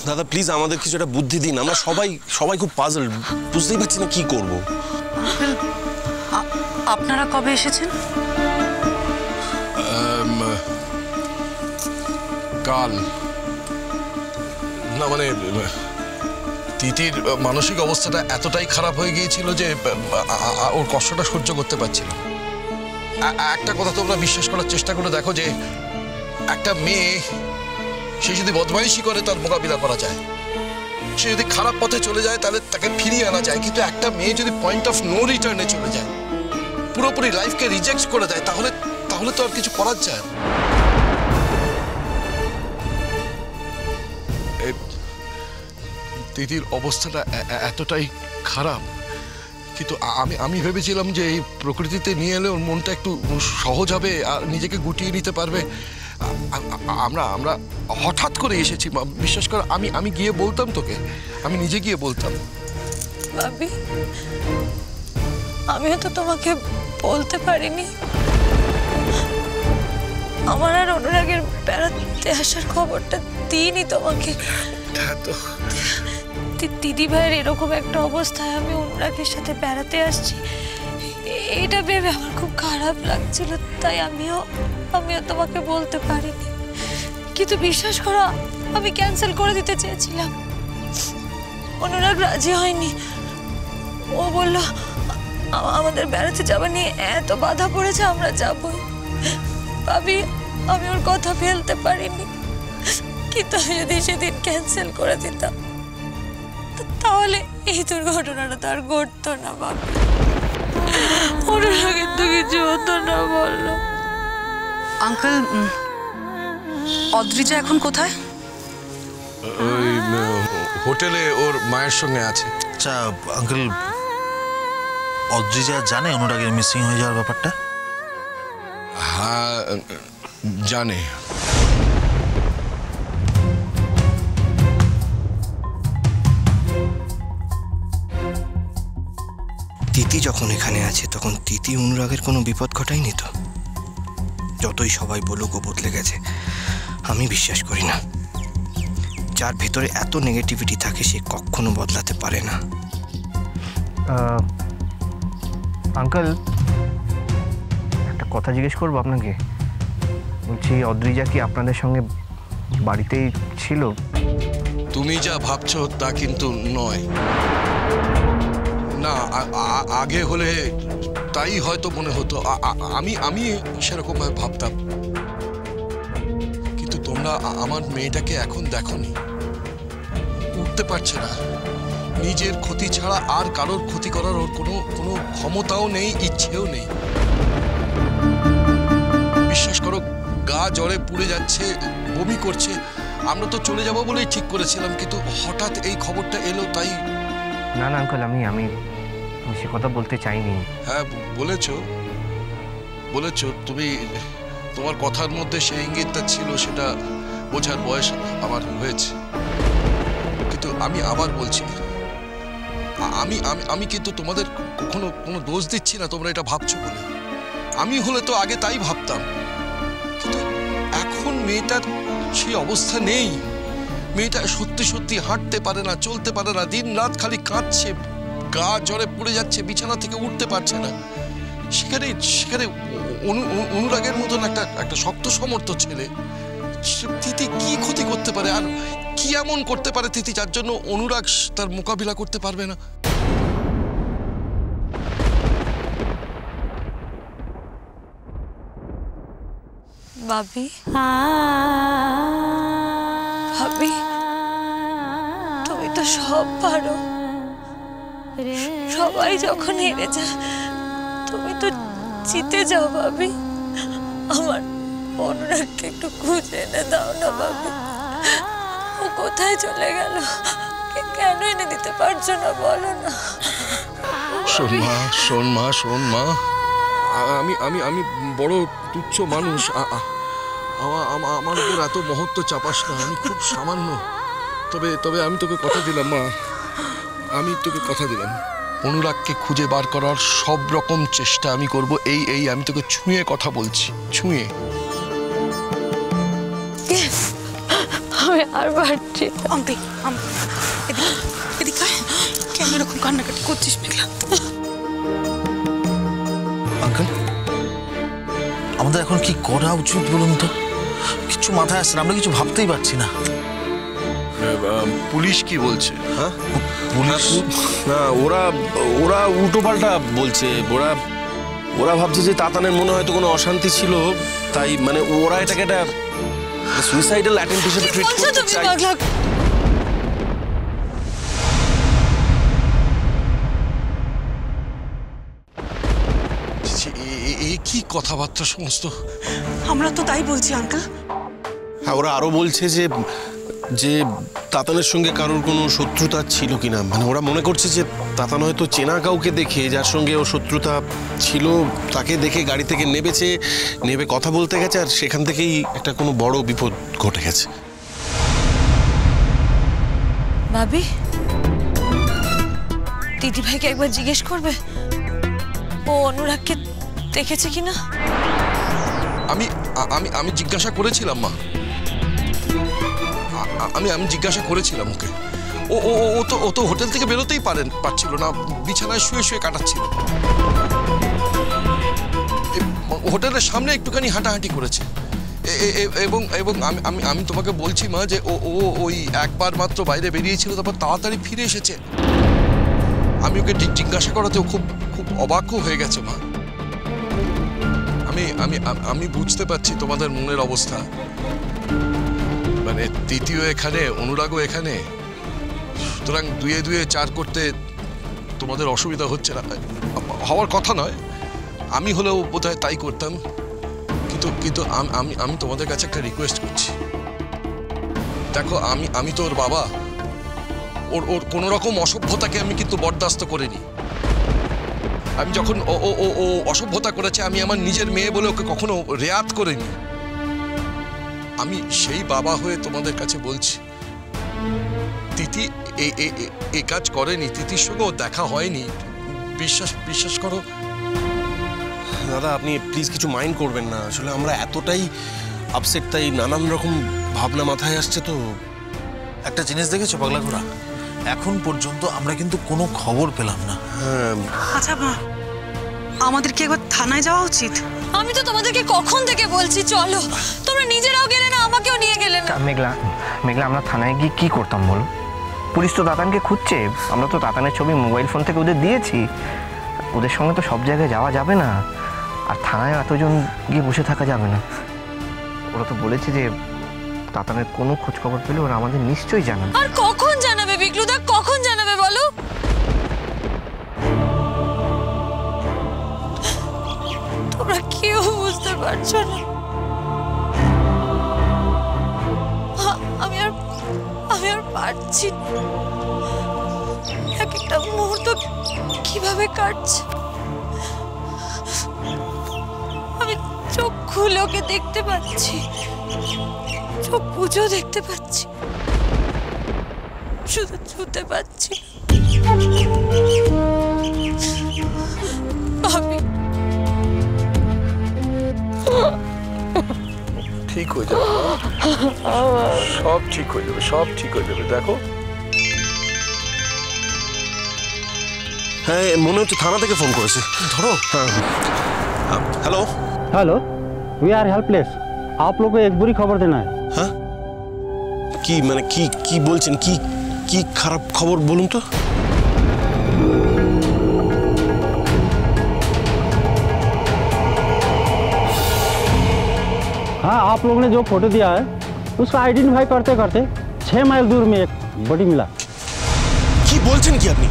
দাদা প্লিজ আমাদের কিছু একটা বুদ্ধি দিন, আমরা সবাই খুব পাজল, বুঝতেই পারছি না কি করব। আপনারা কবে এসেছেন? কাল। না মানে তিতির মানসিক অবস্থাটা এতটাই খারাপ হয়ে গিয়েছিল যে ওর কষ্টটা সহ্য করতে পারছিল। একটা কথা তোমরা বিশ্বাস করার চেষ্টা করে দেখো যে একটা মেয়ে সে যদি বদমাইশি করে তার মোকাবিলা করা যায়, সে যদি খারাপ পথে চলে যায় তাহলে তাকে ফিরিয়ে আনা যায়, কিন্তু একটা মেয়ে যদি পয়েন্ট অফ নো রিটার্নে চলে যায়, পুরোপুরি লাইফকে রিজেক্ট করে দেয়, তাহলে তো আর কিছু করার যায় না। তিতির অবস্থাটা এতটাই খারাপ, কিন্তু আমি ভেবেছিলাম যে এই প্রকৃতিতে নিয়ে এলে ওর মনটা একটু সহজ হবে আর নিজেকে গুটিয়ে নিতে পারবে। আমরা হঠাৎ করে এসেছি, বিশ্বাস কর। আমি গিয়ে বলতাম তোকে, আমি নিজে গিয়ে বলতাম। ভাবি, আমিও তো তোমাকে বলতে পারিনি। আমার আর অনুরাগের বেড়াতে আসার খবরটা দিইনি তোমাকে। দিদি ভাইয়ের এরকম একটা অবস্থায় আমি অনুরাগের সাথে বেড়াতে আসছি, এটা ভেবে আমার খুব খারাপ লাগছিল, তাই আমিও তোমাকে বলতে পারিনি। কিন্তু বিশ্বাস করো, আমি ক্যান্সেল করে দিতে চেয়েছিলাম, অনুরাগ রাজি হয়নি। ও বলল আমাদের বেড়াতে যাওয়া নিয়ে এত বাধা পড়েছে, আমরা যাবই। ভাবি, আমি ওর কথা ফেলতে পারিনি, কিন্তু আমি যদি সেদিন ক্যান্সেল করে দিতাম তাহলে এই দুর্ঘটনাটা তো আর ঘটতো না। বাবা, অনুরাগের তো কিছু হতো না বললো। আঙ্কেল, অদ্রিজা এখন কোথায়? ওই হোটেলে ওর মায়ের সঙ্গে আছে। আচ্ছা আঙ্কেল, অদ্রিজা জানে অনুরাগের মিসিং হয়ে যাওয়ার ব্যাপারটা? হ্যাঁ জানে। তিতি যখন এখানে আছে তখন তিতি অনুরাগের কোনো বিপদ ঘটায়নি তো? যতই সবাই বলুক ও বদলে গেছে, আমি বিশ্বাস করি না। যার ভেতরে এত নেগেটিভিটি থাকে সে কখনো বদলাতে পারে না। আঙ্কেল, একটা কথা জিজ্ঞেস করবো আপনাকে। বলছি, অদ্রিজা কি আপনাদের সঙ্গে বাড়িতেই ছিল? তুমি যা ভাবছো তা কিন্তু নয়। না, আগে হলে তাই হয়তো মনে হতো, আমি সেরকম ভাবতাম, কিন্তু তোমরা আমার মেয়েটাকে এখন দেখোনি। উঠতে পারছে না, নিজের ক্ষতি ছাড়া আর কারোর ক্ষতি করার ওর কোনো ক্ষমতাও নেই, ইচ্ছেও নেই। বিশ্বাস করো, গা জ্বরে পুড়ে যাচ্ছে, বমি করছে। আমরা তো চলে যাব বলেই ঠিক করেছিলাম, কিন্তু হঠাৎ এই খবরটা এলো, তাই। না না আঙ্কেল, আমি সে কথা বলতে চাইনি। হ্যাঁ বলেছো তুমি, তোমার কথার মধ্যে সেই ইঙ্গিতটা ছিল, সেটা বোঝার বয়স আমার হয়েছে। কিন্তু আমি আবার বলছি, আমি কিন্তু তোমাদের কোনো দোষ দিচ্ছি না তোমরা এটা ভাবছো বলে। আমি হলে তো আগে তাই ভাবতাম, কিন্তু এখন মেয়েটার সেই অবস্থা নেই। মেয়েটা সত্যি হাঁটতে পারে না, চলতে পারে না, দিন রাত খালি কাঁদছে, গা জ্বরে পড়ে যাচ্ছে, বিছানা থেকে উঠতে পারছে না। সেখানে অনুরাগের মতন একটা শক্ত সমর্থ ছেলে, তিতি কি ক্ষতি করতে পারে আর কি এমন করতে পারে তিতি যার জন্য অনুরাগ তার মোকাবিলা করতে পারবে না? ভাবি, তুমি তো সব পারো। সবাই যখন হেরে যায় তুমি তো জিতে যাও। ভাবি, আমার অনুরাগকে একটু খুঁজে এনে দাও না। ভাবি, ও কোথায় চলে গেল? কেন এনে দিতে পারছো না বলো না? শোন মা, আমি বড় তুচ্ছ মানুষ, আমার উপর এত মহত্ব চাপাস না। আমি খুব সামান্য, তবে আমি তোকে কথা দিলাম মা, আমি তোকে কথা দিলাম, অনুরাগকে খুঁজে বার করার সব রকম চেষ্টা আমি করব। এই আমি তোকে ছুঁয়ে কথা বলছি, ছুঁয়ে। আমি আর পারছি না। অঙ্কেল এদিকে কেন এরকম কান্নাকাটি করছিস মেঘলা? আঙ্কেল আমাদের এখন কি করা উচিত বলুন তো? কিছু মাথায় আসছে না, আমরা কিছু ভাবতেই পারছি না। পুলিশ কি বলছে? হ্যাঁ পুলিশ না, ওরা উল্টো পাল্টা বলছে। ওরা ভাবছে যে তাতানের মনে হয়তো কোনো অশান্তি ছিল, তাই মানে ওরা এটাকে একটা সুইসাইডাল অ্যাটেম্প্ট হিসেবে ট্রিট করতে চায়। এ কি কথাবার্তা সমস্ত? আমরা তো তাই বলছি আঙ্কেল। হ্যাঁ, ওরা আরো বলছে যে তাতানের সঙ্গে কারোর কোনো শত্রুতা ছিল কিনা। মানে ওরা মনে করছে যে তাতান হয়তো চেনা কাউকে দেখে, যার সঙ্গে ওর শত্রুতা ছিল, তাকে দেখে গাড়ি থেকে নেবে কথা বলতে গেছে, আর সেখান থেকেই একটা কোনো বড় বিপদ ঘটে গেছে। ভাবি, দিদি ভাইকে একবার জিজ্ঞেস করবে ও অনুরাগকে দেখেছে কিনা? আমি জিজ্ঞাসা করেছিলাম মা, আমি জিজ্ঞাসা করেছিলাম ওকে। ও তো হোটেল থেকে বেরোতেই পারছিল না, বিছানায় শুয়ে কাটাচ্ছিল। হোটেলের সামনে একটুখানি হাঁটাহাঁটি করেছে, এবং আমি তোমাকে বলছি মা যে ও ওই একবার মাত্র বাইরে বেরিয়েছিল, তারপর তাড়াতাড়ি ফিরে এসেছে। আমি ওকে জিজ্ঞাসা করাতেও খুব অবাকও হয়ে গেছে মা। আমি বুঝতে পারছি তোমাদের মনের অবস্থা। মানে তৃতীয় এখানে, অনুরাগও এখানে, সুতরাং দুয়ে 4 করতে তোমাদের অসুবিধা হচ্ছে না, হওয়ার কথা নয়। আমি হলেও বোধহয় তাই করতাম, কিন্তু আমি তোমাদের কাছে একটা রিকোয়েস্ট করছি। দেখো, আমি তো ওর বাবা, ওর কোনো রকম অসভ্যতাকে আমি কিন্তু বরদাস্ত করিনি। আমি যখন ও অসভ্যতা করেছে, আমি আমার নিজের মেয়ে বলে ওকে কখনো রেয়াত করিনি। আমি সেই বাবা হয়ে তোমাদের কাছে বলছি, তিথি এ কাজ করেনি, তিথির সঙ্গেও দেখা হয়নি, বিশ্বাস করো। দাদা, আপনি প্লিজ কিছু মাইন্ড করবেন না। আসলে আমরা এতটাই আপসেট, তাই নানান রকম ভাবনা মাথায় আসছে। তো একটা জিনিস দেখেছো পাগলা ঘোড়া, এখন পর্যন্ত আমরা কিন্তু কোনো খবর পেলাম না। হ্যাঁ, আচ্ছা মা, আমাদের কি একবার থানায় যাওয়া উচিত? আমি তো তোমাদেরকে কখন থেকে বলছি চলো, তোমরা নিজেরাও গেলে না, আমাকেও নিয়ে গেলে না। মেঘলা আমরা থানায় গিয়ে কি করতাম বলো? পুলিশ তো তাতানকে খুঁজছে, আমরা তো তাতানের ছবি মোবাইল ফোন থেকে ওদের দিয়েছি। ওদের সঙ্গে তো সব জায়গায় যাওয়া যাবে না, আর থানায় এতজন গিয়ে বসে থাকা যাবে না। ওরা তো বলেছে যে তাতানের কোনো খোঁজ খবর পেলে ওরা আমাদের নিশ্চয়ই জানাবে। আর কখন জানাবে বিক্লুদা, কখন জানাবে বলো? তোমরা কেউ বুঝতে পারছো না। আমি আর পারছি না। এক একটা মুহূর্ত কিভাবে কাটছে, আমি চোখ খুলে ওকে দেখতে পাচ্ছি, চোখ বুঝেও দেখতে পাচ্ছি, শুধু ছুতে পাচ্ছি। ভাবি, ঠিক হয়ে যাবে, সব ঠিক হয়ে যাবে, সব ঠিক হয়ে যাবে। দেখো, হ্যাঁ, মনে হচ্ছে থানা থেকে ফোন করেছে। ধরো। হ্যাঁ, hello hello, we are helpless. आप लोग को एक बुरी खबर देना है। हाँ, की मैंने की बोलছেন, की খারাপ খবর বলুন তো। हाँ, आप लोगों ने जो फोटो दिया है उसका आइडेंटिफाई करते करते 6 माइल दूर में एक बॉडी मिला। की बोलছেন কি আপনি?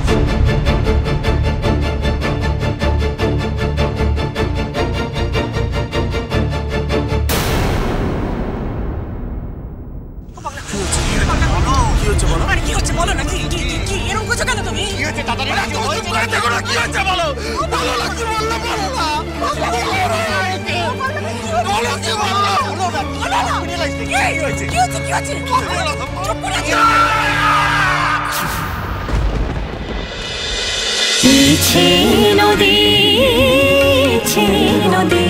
নদী